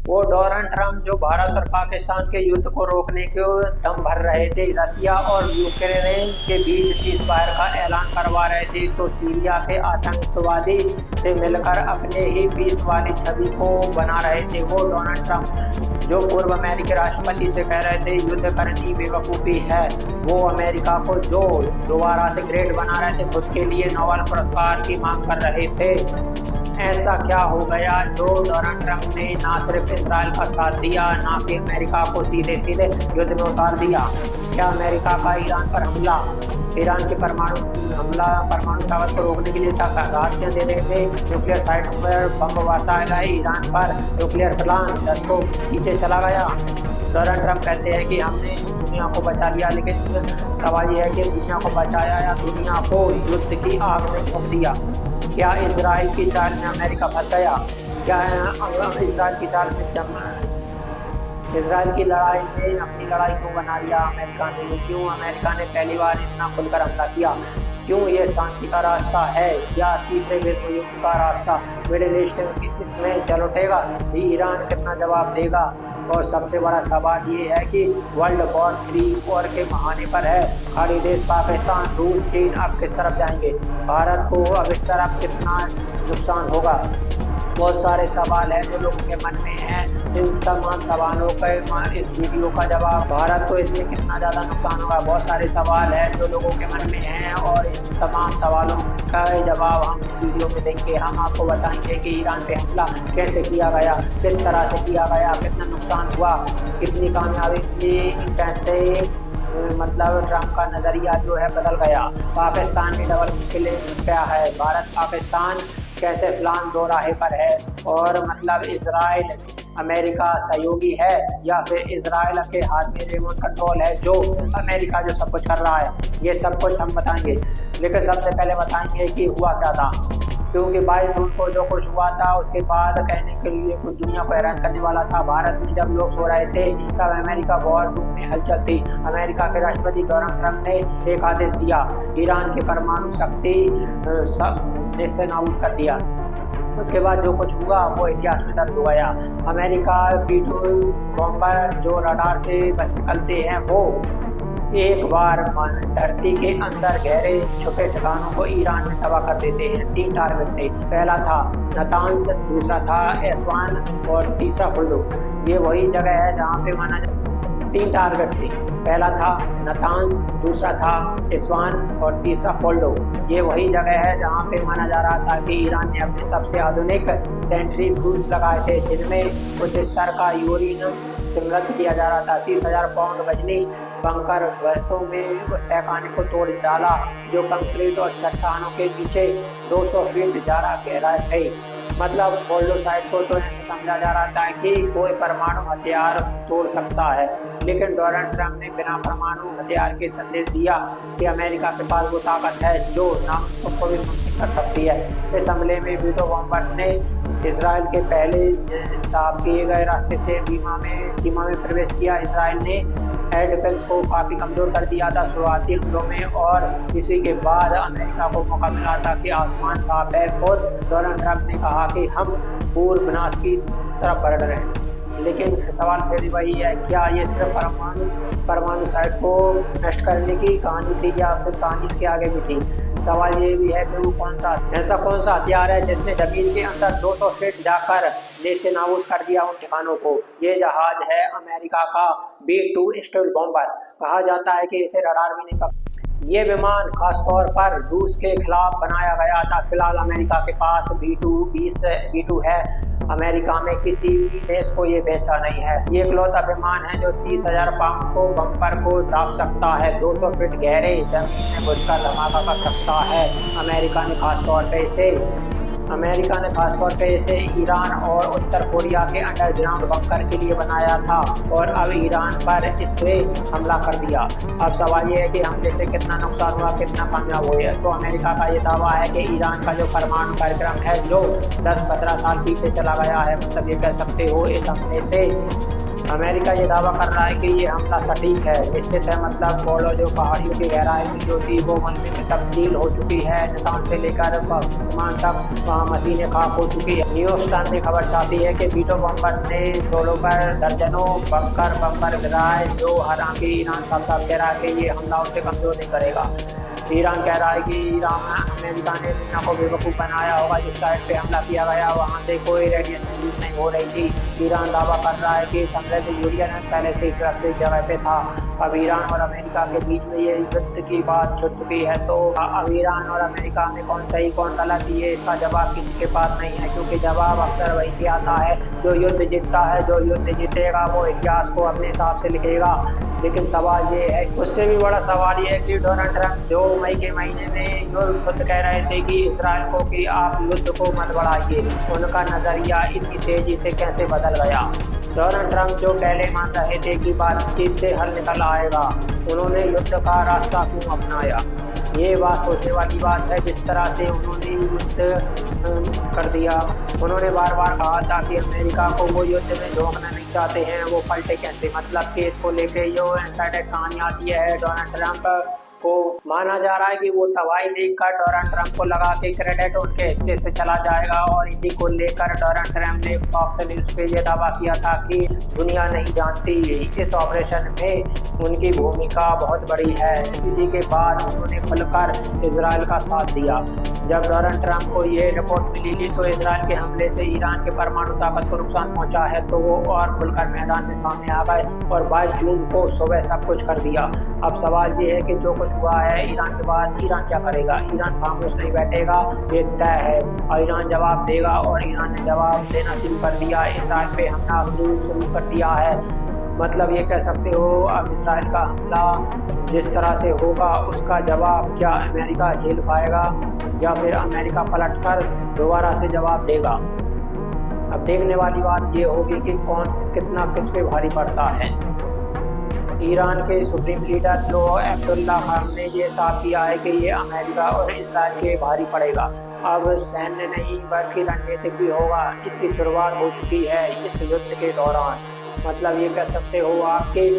वो Donald Trump जो भारत और पाकिस्तान के युद्ध को रोकने के दम भर रहे थे, रसिया और यूक्रेन के बीच सीज़फायर का ऐलान करवा रहे थे, तो सीरिया के आतंकवादी से मिलकर अपने ही पीस वाली छवि को बना रहे थे। वो डोनाल्ड ट्रंप जो पूर्व अमेरिकी राष्ट्रपति से कह रहे थे युद्ध करनी बेवकूफ़ी है, वो अमेरिका को जो दोबारा से ग्रेट बना रहे थे, खुद के लिए नोबेल पुरस्कार की मांग कर रहे थे। ऐसा क्या हो गया जो डोनाल्ड ट्रंप ने ना सिर्फ इसराइल का साथ दिया, ना कि अमेरिका को सीधे सीधे युद्ध में उतार दिया? क्या अमेरिका का ईरान पर हमला, ईरान के परमाणु ताकत को रोकने के लिए राहतें देने में न्यूक्लियर साइट पर बम बरसाया गया, ईरान पर न्यूक्लियर प्लान 10 को पीछे चला गया? डोनाल्ड ट्रंप कहते हैं कि हमने दुनिया को बचा लिया, लेकिन सवाल यह है कि दुनिया को बचाया या दुनिया को युद्ध की आग में झोंक दिया? क्या इजराइल की चाल में अमेरिका फंस गया? क्या इजराइल की चाल में इजराइल की लड़ाई में अपनी लड़ाई क्यों बना लिया अमेरिका ने? क्यों अमेरिका ने पहली बार इतना खुलकर हमला किया? क्यों ये शांति का रास्ता है या तीसरे विश्व युद्ध का रास्ता? मिडिल ईस्ट इसमें चल उठेगा? ईरान कितना जवाब देगा? और सबसे बड़ा सवाल ये है कि वर्ल्ड वॉर 3 और के बहाने पर है, खाड़ी देश पाकिस्तान, रूस, चीन अब किस तरफ जाएंगे? भारत को अब इस तरफ कितना नुकसान होगा? बहुत सारे सवाल हैं जो लोगों के मन में हैं। इन तमाम सवालों का इस वीडियो का जवाब, भारत को इसमें कितना ज़्यादा नुकसान होगा, बहुत सारे सवाल हैं जो लोगों के मन में हैं और इन तमाम सवालों का जवाब हम इस वीडियो में देंगे। हम आपको बताएंगे कि ईरान पे हमला कैसे किया गया, किस तरह से किया गया, कितना नुकसान हुआ, कितनी कामयाबी थी, कैसे मतलब ट्रंप का नज़रिया जो है बदल गया। पाकिस्तान में डबल मुश्किलें क्या है, भारत पाकिस्तान कैसे प्लान दो राहे पर है, और मतलब इजराइल अमेरिका सहयोगी है या फिर इजराइल के हाथ में रिमोट कंट्रोल है जो अमेरिका जो सब कुछ कर रहा है, ये सब कुछ हम बताएंगे। लेकिन सबसे पहले बताएंगे कि हुआ क्या था, क्योंकि 22 जून को जो कुछ हुआ था उसके बाद कहने के लिए कुछ दुनिया को हैरान करने वाला था। भारत में जब लोग सो रहे थे तब अमेरिका वॉर रूम में हलचल थी। अमेरिका के राष्ट्रपति डोनाल्ड ट्रंप ने एक आदेश दिया, ईरान की परमाणु शक्ति नेस्तनाबूद कर दिया। उसके बाद जो कुछ हुआ वो इतिहास में दर्ज हो गया। अमेरिका B-2 बॉम्बर जो रडार से बच निकलते हैं वो एक बार धरती के अंदर गहरे छुपे ठिकानों को ईरान में तबाह कर देते हैं। 3 टारगेट थे, पहला था नातान्स, दूसरा था एस्वान और तीसरा फुल्डो। ये वही जगह है जहाँ पे माना 3 टारगेट थे, पहला था नातान्स, दूसरा था एस्वान और तीसरा फुल्डो। ये वही जगह है जहाँ पे माना जा रहा था कि ईरान ने अपने सबसे आधुनिक सेंट्रीफ्यूज लगाए थे, जिनमें कुछ स्तर का यूरेनियम समृद्ध किया जा रहा था। 30,000 पाउंड वजनी बंकर वस्तुओं में उस तहखाने को तोड़ डाला जो कंक्रीट और चट्टानों के पीछे 200 फीट गहराई थे। मतलब फॉल्डो साइट को तो ऐसे समझा जा रहा था कि कोई परमाणु हथियार तोड़ सकता है, लेकिन डोनाल्ड ट्रंप ने बिना परमाणु हथियार के संदेश दिया कि अमेरिका के पास वो ताकत है जो नामुमकिन को भी मुमकिन कर सकती है। इस हमले में B-2 बॉम्बर्स ने इसराइल के पहले साफ किए गए रास्ते से सीमा में प्रवेश किया। इसराइल ने एयर डिफेंस को काफ़ी कमज़ोर कर दिया था शुरुआती हमलों में, और इसी के बाद अमेरिका को मौका मिला था कि आसमान साफ है। खुद डोनाल्ड ट्रंप ने कहा कि हम पूर्व विनाश की तरफ बढ़ रहे हैं। लेकिन सवाल फिर वही है, क्या ये सिर्फ परमाणु साइट को नष्ट करने की कहानी थी या फिर कहानी इसके आगे भी थी? सवाल ये भी है कि वो ऐसा कौन सा हथियार है जिसने जमीन के अंदर 200 फीट जाकर नेस्तनाबूद कर दिया उन ठिकानों को? ये जहाज है अमेरिका का B-2 स्टील्थ बॉम्बर। कहा जाता है कि इसे रडार भी नहीं पकड़। ये विमान खासतौर पर रूस के खिलाफ बनाया गया था। फिलहाल अमेरिका के पास B-2 है। अमेरिका में किसी भी देश को ये बेचा नहीं है। ये इकलौता विमान है जो 30,000 पाउंड को बम्पर को दाग सकता है, 200 फीट गहरे जमीन में घुसकर धमाका कर सकता है। अमेरिका ने खासतौर पे इसे ईरान और उत्तर कोरिया के अंडरग्राउंड बंकर के लिए बनाया था और अब ईरान पर इससे हमला कर दिया। अब सवाल ये है कि हमले से कितना नुकसान हुआ, कितना कामयाब हुए? तो अमेरिका का ये दावा है कि ईरान का जो परमाणु कार्यक्रम है जो 10-15 साल पीछे चला गया है, मतलब ये कह सकते हो इस हमले से अमेरिका ये दावा कर रहा है कि ये हमला सटीक है, निश्चित है। मतलब बोलो जो पहाड़ियों की गहराई में जो थी वो मंजिल में तब्दील हो चुकी है। निशान से लेकर पाकिस्तान तक वहाँ मशीनें खाक हो चुकी है। न्यूज़ टाइम ने खबर छापी है कि बीटो बम्बर्स ने शोलों पर दर्जनों बम्पर गिराए। जो हालांकि ईरान साफ कह रहा है कि ये हमला उसे कमजोर नहीं करेगा। ईरान कह रहा है कि अमेरिका ने दुनिया को बेवकूफ़ बनाया होगा। जिस साइड पे हमला किया गया वहाँ से कोई रेडिएशन यूज नहीं हो रही थी। ईरान दावा कर रहा है कि समृद्ध यूरेनियम पहले से ही सुरक्षित जगह पे था। अब ईरान और अमेरिका के बीच में ये युद्ध की बात छुट चुकी है। तो अब ईरान और अमेरिका में कौन सही कौन गलत, ये इसका जवाब किसी के पास नहीं है, क्योंकि जवाब अक्सर वही से आता है जो युद्ध जीतता है। जो युद्ध जीतेगा वो इतिहास को अपने हिसाब से लिखेगा। लेकिन सवाल ये है, उससे भी बड़ा सवाल ये है कि डोनाल्ड ट्रंप जो मई के महीने में जो खुद कह रहे थे कि इसराइल को कि आप युद्ध को मत बढ़ाइए, उनका नज़रिया इतनी तेजी से कैसे बदल गया। डोनाल्ड ट्रंप जो पहले मान रहे थे कि बातचीत से हल निकल आएगा, उन्होंने युद्ध का रास्ता क्यों अपनाया। ये बात सोचने वाली बात है। जिस तरह से उन्होंने युद्ध कर दिया, उन्होंने बार बार कहा था कि अमेरिका को वो युद्ध में झोंकना नहीं चाहते हैं, वो पलटे कैसे। मतलब कि इसको लेके जो इनसाइडर कहानी आती है, डोनाल्ड ट्रंप को माना जा रहा है कि वो तबाही देखकर डोनाल्ड ट्रंप को लगा के क्रेडिट उनके हिस्से से चला जाएगा। और इसी को लेकर डोनाल्ड ट्रंप ने फॉक्स न्यूज़ पे ये दावा किया था कि दुनिया नहीं जानती इस ऑपरेशन में उनकी भूमिका बहुत बड़ी है। इसी के बाद उन्होंने खुलकर इजराइल का साथ दिया। जब डोनाल्ड ट्रंप को ये रिपोर्ट मिली तो इजराइल के हमले से ईरान के परमाणु ताकत को नुकसान पहुंचा है, तो वो और खुलकर मैदान में सामने आ गए और 22 जून को सुबह सब कुछ कर दिया। अब सवाल ये है कि जो कुछ हुआ है ईरान के बाद ईरान क्या करेगा। ईरान खामोश नहीं बैठेगा, ये तय है। और ईरान जवाब देगा, और ईरान ने जवाब देना शुरू कर दिया। इजराइल पे हमला शुरू कर दिया है। मतलब ये कह सकते हो अब इजराइल का हमला जिस तरह से होगा उसका जवाब क्या अमेरिका झेल पाएगा, या फिर अमेरिका पलटकर दोबारा से जवाब देगा। अब देखने वाली बात ये होगी कि कौन कितना किस पे भारी पड़ता है। ईरान के सुप्रीम लीडर जो अब्दुल्ला खान ने ये साफ किया है कि ये अमेरिका और इजराइल के भारी पड़ेगा। अब सैन्य नहीं बल्कि रणनीतिक भी होगा। इसकी शुरुआत हो चुकी है इस युद्ध के दौरान। मतलब ये कह सकते हो आपके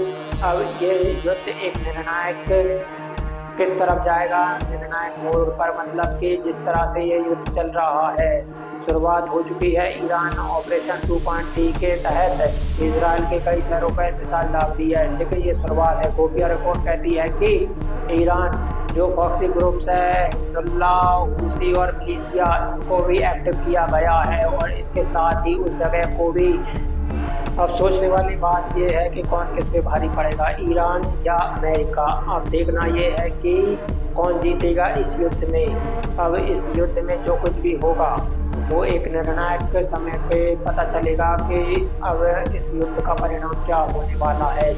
अब ये युद्ध एक निर्णायक किस तरफ जाएगा, निर्णायक मोड़ पर। मतलब कि जिस तरह से ये युद्ध चल रहा है, शुरुआत हो चुकी है। ईरान ऑपरेशन 2.3 के तहत इजराइल के कई शहरों पर मिसाइल दाग दी है, लेकिन ये शुरुआत है। खुफिया रिपोर्ट कहती है कि ईरान जो प्रॉक्सी ग्रुप्स है, हिज़्बुल्लाह, हूसी और मिलिशिया, इनको भी एक्टिव किया गया है। और इसके साथ ही उस जगह को भी अब सोचने वाली बात यह है कि कौन किस पे भारी पड़ेगा, ईरान या अमेरिका। अब देखना ये है कि कौन जीतेगा इस युद्ध में। अब इस युद्ध में जो कुछ भी होगा वो एक निर्णायक समय पे पता चलेगा कि अब इस युद्ध का परिणाम क्या होने वाला है।